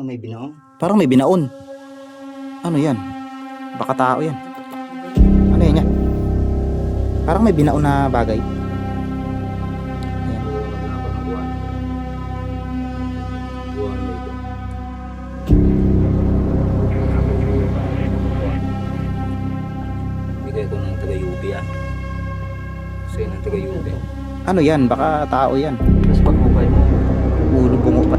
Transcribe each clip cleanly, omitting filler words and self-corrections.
May binaon. Parang may binaon. Ano yan? Baka tao yan. Ano yan yan? Parang may binaon na bagay. Ayan. Bigay ko ng taga-UP ah. Kasi ng taga-UP. Ano yan? Baka tao yan. Tapos pag hukay mo, Ulo bungo pa.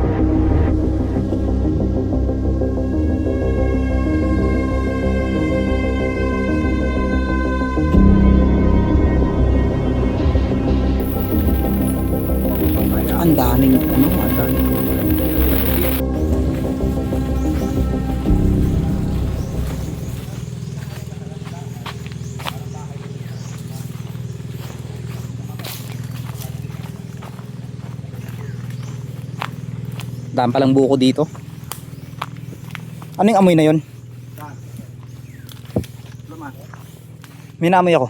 Ang daming ano, ang daming. Daan palang buko dito. Ano yung amoy na yun? May naamoy ako.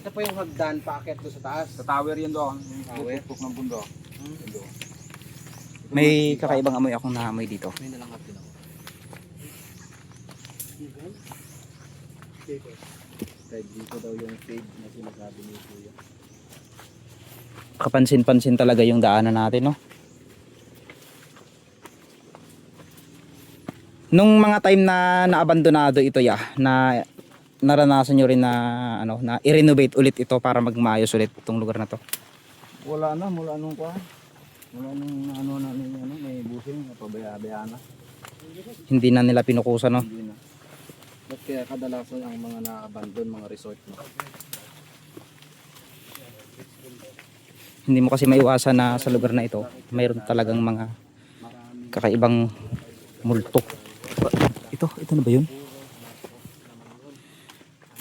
Ito po yung hagdan paakyat doon sa taas. sa tower yun doon. Tower? Tuktok ng bundok. May kakaibang amoy akong naamoy dito. May nalangat din ako. Kahit dito daw yung shade na sinasabi ni Kuya. Kapansin-pansin talaga yung daanan natin, no? Nung mga time na naabandonado ito na naranasan nyo rin na ano, na i-renovate ulit ito para magmaayos ulit itong lugar na to. Wala na, mula nung kwa. Mula nung ano na ano, may busing, pabaya-baya na. Hindi na nila pinukusan, no? Hindi na. Ba't kaya kadalasan ang mga na-abandon, mga resort mo? Hindi mo kasi maiwasan na sa lugar na ito mayroon talagang mga kakaibang multo. Ito na ba yun?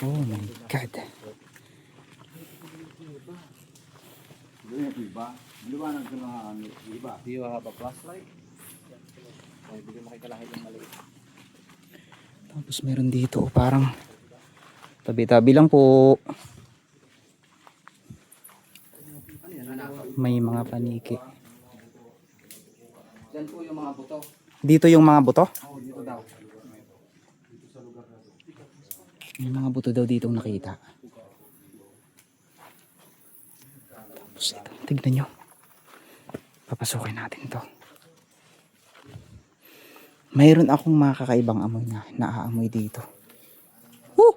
Oh my God. Iba. Liwanag ko lang ano, iba. Do you have a flashlight? Ay, bigyan makikalahit yung maliit. Tapos meron dito parang tabi-tabi lang po. May mga paniki. Diyan po yung mga buto. Dito yung mga buto? Oo, dito daw. May mga buto daw dito nakita. Tapos ito, tignan nyo. Papasukin natin to. Mayroon akong mga kakaibang amoy na naaamoy dito. Woo!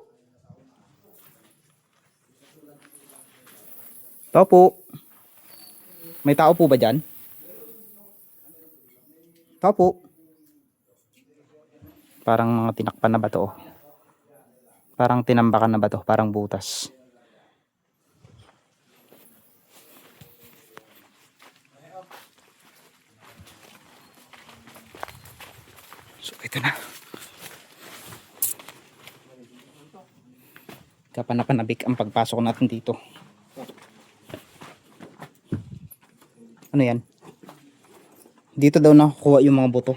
Tao po. May tao po ba dyan? Tao po. Parang mga tinakpan na ba to? Parang tinambakan na ba to? Parang butas. So ito na. Kapanapanabik ang pagpasok natin dito. Ano yan? Dito daw nakukuha yung mga buto.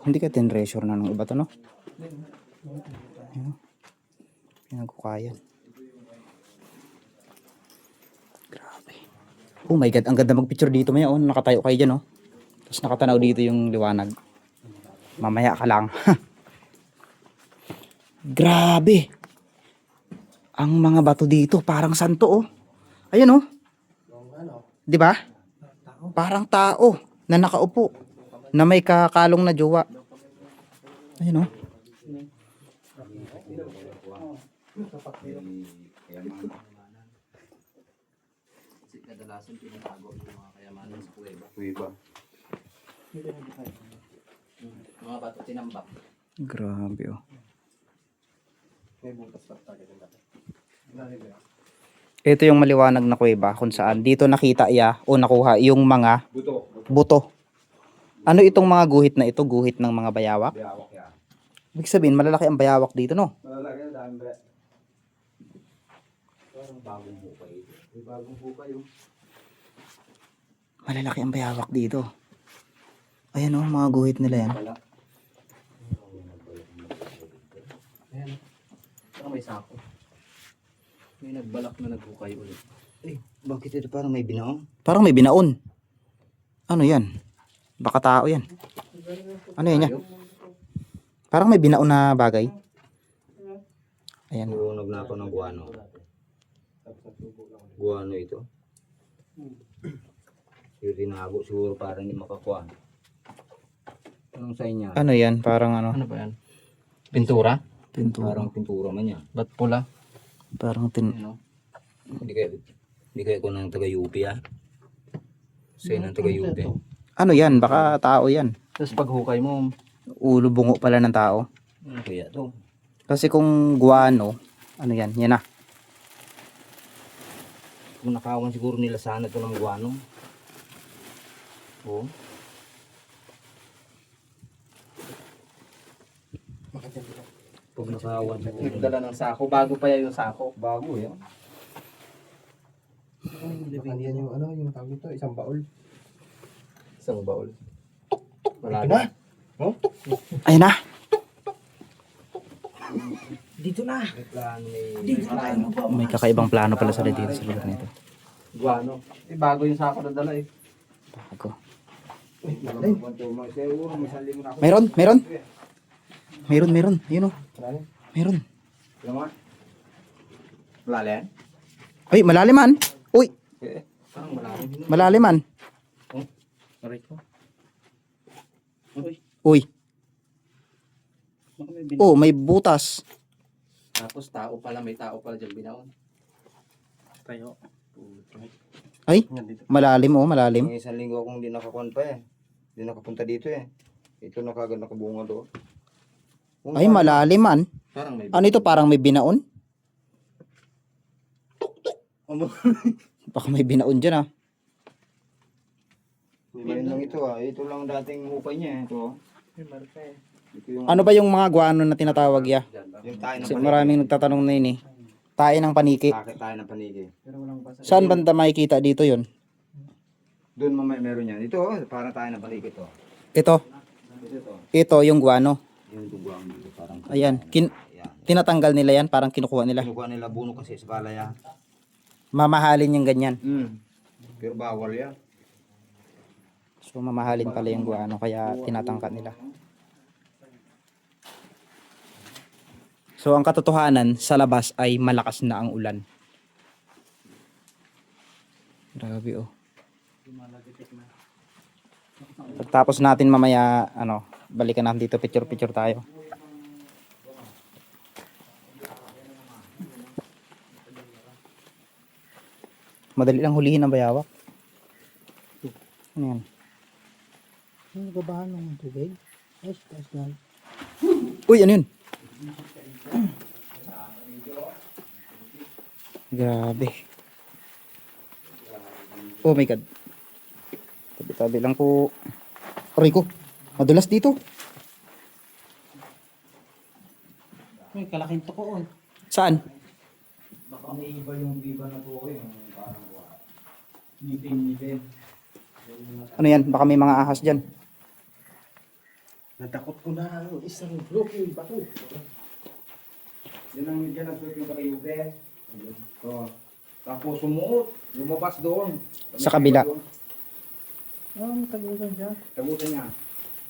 Hindi ka tinreasure na ng iba to, no? Ayun. Pinagkukayan. Grabe. Oh my God, ang ganda magpicture dito maya. Oh, nakatayo kayo dyan, oh. Tapos nakatanaw dito yung liwanag. Mamaya ka lang. Grabe. Ang mga bato dito parang santo, oh. Ayun, oh. 'Di ba? Parang tao na nakaupo na may kakalong na jowa. Ayun, oh. Kasi kadalasan pinatago yung mga kayamanan sa kuweba. Iba. Mga bato tinambak. Grabe, oh. May butas pa tayo dito. Ito yung maliwanag na kuweba kung saan dito nakita o nakuha yung mga buto. Ano itong mga guhit na ito? Guhit ng mga bayawak? Bayawak yan. Ibig sabihin, malalaki ang bayawak dito, no? Malalaki na dami ba? Parang bagong hukay. May bagong hukay yung. Malalaki ang bayawak dito. Ayan, oh, mga guhit nila yan. Ayan. Saka may sako. May nagbalak na naghukay ulit. Bakit ito parang may binaong? Parang may binaon. Ano yan? Baka tao yan. Ano yan yan? Parang may binaon na bagay. Ayan. Sunog na ako ng guano. Guano ito. Yung tinago siguro para hindi makakuha. Anong sign niya? Ano yan? Parang ano? Ano ba yan? Pintura? Parang pintura man yan. Ba't pula? Parang Ano? Hindi kayo ko ng taga-UP ah. Sign ng taga-UP. ano yan? Baka tao yan. Tapos paghukay mo, Ulo bungo pala ng tao. Ano kaya to? Kasi kung guano, ano yan? Yan na. Kung nakawan siguro nila sana ito ng guano. Oo. Pag nakawan siguro. nagdala ng sako. Bago pa yan yung sako. Bago yan. Yan yung ano, yung tawag ito, isang baul. Isang baul. Wala Ayan na. Dito na! May plano May kakaibang plano pala sa dito sa lugar nito. Guano. Bago yung sako na dala eh. Bago. May Meron, meron. Meron. Ayun o. Meron. Malalim? Ay, malaliman. Uy, Parang malalim. malaliman. Aray ko. Uy. Baka may Oh, may butas. Tapos tao pala, may tao pala dyan binaon. Tayo. Ay, malalim oh, malalim. Yung isang linggo akong hindi nakakuan pa eh. Hindi nakapunta dito eh. Ito nakagad nakabunga doon. Ay, malaliman. Parang may Ano ito? Parang may binaon? Baka may binaon dyan ah. Ngayon lang ito ah. Ito lang dating upay niya eh. Ito. Ito yung, Ano ba yung mga guano na tinatawag ya? yung tayo ng Kasi paniki. maraming nagtatanong na yun eh. Tae ng paniki. Bakit tayo ng paniki? Saan banda makikita dito yon? Doon mamaya meron yan. Ito oh, parang tayo ng paniki to. Ito. Ito. Ito yung guano. Yung duguang dito parang. Ayan. Ayan. Tinatanggal nila yan. Parang kinukuha nila. Kinukuha nila buno kasi sa palaya. Mamahalin yung ganyan. Pero bawal yan. So mamahalin pala yung guano. Kaya tinatangkat nila. So ang katotohanan sa labas ay malakas na ang ulan. Grabe oh. Pagtapos natin mamaya balikan natin dito, picture tayo. Madali lang hulihin ang bayawak. Ano yan? Ano nagabahan ng tubig? Yes, taas na. Uy, ano yun? Grabe. Oh my God. Tabi-tabi lang po. Aray ko. Madulas dito. May kalaking tukoon. Saan? Baka may iba yung biba na po yung parang ngipin. Ano yan? Baka may mga ahas dyan. Natakot ko na ang isang broken bato. Yan ang suot yung kakayupe. So, tapos sumuot. Lumabas doon. Sa kabila. Ang tagulan siya. Tagutan niya.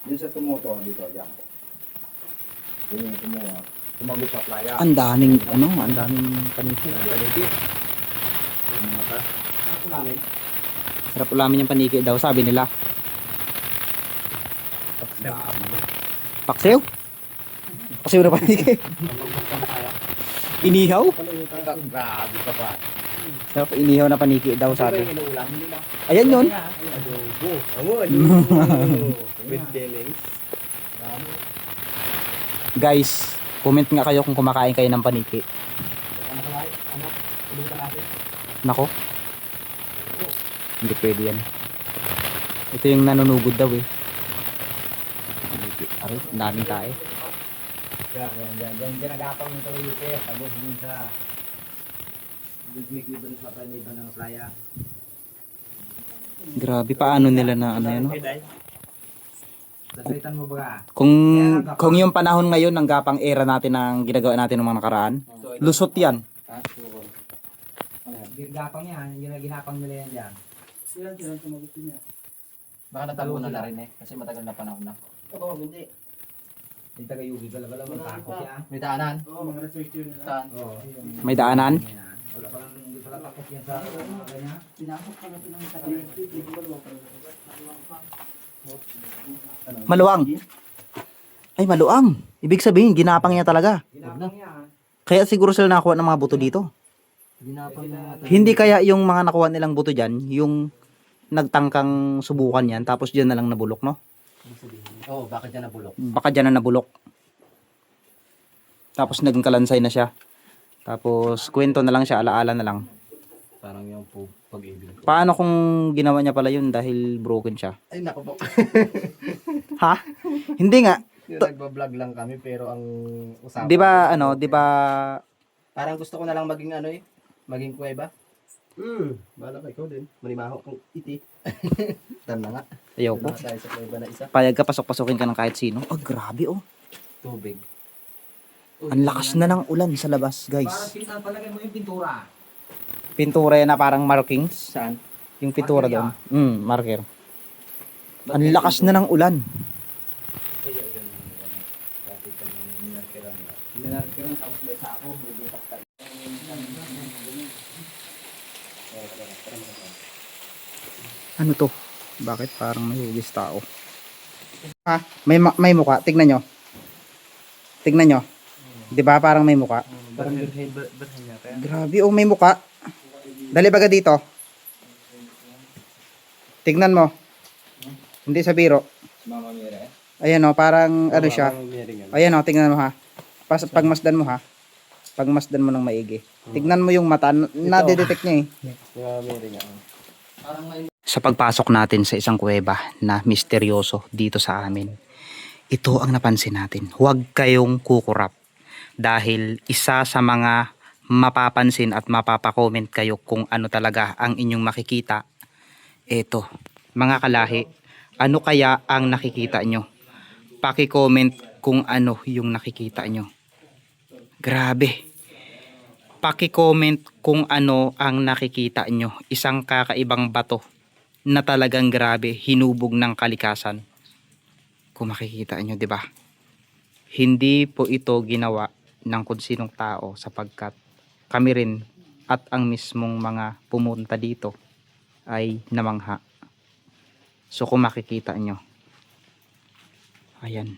Diyan sa tumuto. Dito, dyan. Yan yung tumuha. Tumagot sa playa. Ang daming paniki. Yung mga ta. Ako namin. Sarap ulamin yung paniki daw, sabi nila. Paksiw? Paksiw na paniki. Inihaw? Grabe ka pa. Sarap inihaw na paniki daw, sabi. Inuulam nila. Ayan yun. Adobo. Adobo. With feelings. Guys, comment nga kayo kung kumakain kayo ng paniki. Nako. Hindi pwede yan. Ito yung nanunugod daw eh. Ay, daming tae. Yan. Ginagapang yung kakayupe. Tapos yun sa doon sa paniba ng playa. Grabe, paano nila na ano yan? No? Dasaitan mo ba? Kung yung panahon ngayon ng gapang era natin ng ginagawa natin ng mga nakaraan, lusot yan. Ginapang yan, ginapang nila yan dyan. Silang tumagot niya. Baka natabunan na rin eh. Kasi matagal na panahon na. Oo, hindi. Yung taga-yugi, wala mo takot yan. May daanan. Oo, mga researcher nila. Saan? Oo. May daanan? Wala pa lang, hindi pala takot yan sa ganyan. Pinasok pa natin ang sakit. Maluang. Ay, maluang. Ibig sabihin, ginapang niya talaga. Ginapang yan. Kaya siguro sila nakakuha ng mga buto dito. Ginapang na Hindi kaya yung mga nakuha nilang buto dyan, yung nagtangkang subukan yan, tapos dyan na lang nabulok, no? Oo, bakit yan nabulok? Baka dyan na nabulok. Tapos naging kalansay na siya. Tapos kwento na lang siya, alaala na lang. Parang yung pag-ibig. Paano kung ginawa niya pala yun dahil broken siya? Ay, naku po. Ha? Hindi nga. Nagbablog lang kami pero ang usapan. 'Di ba ano, 'di ba Parang gusto ko na lang maging ano eh. Maging kuweba. Bala ka ikaw din. Manimaho kung iti. Tan na nga. ayaw Doon po. na tayo sa kuweba na isa. Payag ka, pasok-pasukin ka ng kahit sino. Oh, grabe oh. Tubig. Ang lakas na ng ulan sa labas, Parang guys. palagay mo yung pintura. Pintura yan na parang markings. Saan? Yung pintura doon. Marker. Ang lakas na ng ulan. Kaya yun. Dati ka minarkiran na. Minarkiran, tapos may sako, may bukas tayo. Ano to? Bakit parang may hugis tao? Ha? May muka. Tignan nyo. Tignan nyo. 'Di ba parang may muka? Parang birhen niya kaya. Grabe oh, may muka. Dali baga dito. Tignan mo. Hindi sa biro. Mama Mira. Ayan oh, parang ano siya. Ayan oh, tignan mo ha. Pagmasdan mo ha. Pagmasdan mo ng maigi. Tignan mo yung mata. Nadidetect niya eh. Parang may Sa pagpasok natin sa isang kuweba na misteryoso dito sa amin, ito ang napansin natin. Huwag kayong kukurap dahil isa sa mga mapapansin at mapapakomment kayo kung ano talaga ang inyong makikita. Ito, mga kalahi, ano kaya ang nakikita nyo? Paki-comment kung ano yung nakikita nyo. Grabe. Paki-comment kung ano ang nakikita nyo. Isang kakaibang bato na talagang grabe, hinubog ng kalikasan. Kung makikita nyo, di ba? Hindi po ito ginawa ng kung sinong tao sapagkat kami rin at ang mismong mga pumunta dito ay namangha. So kung makikita nyo, ayan.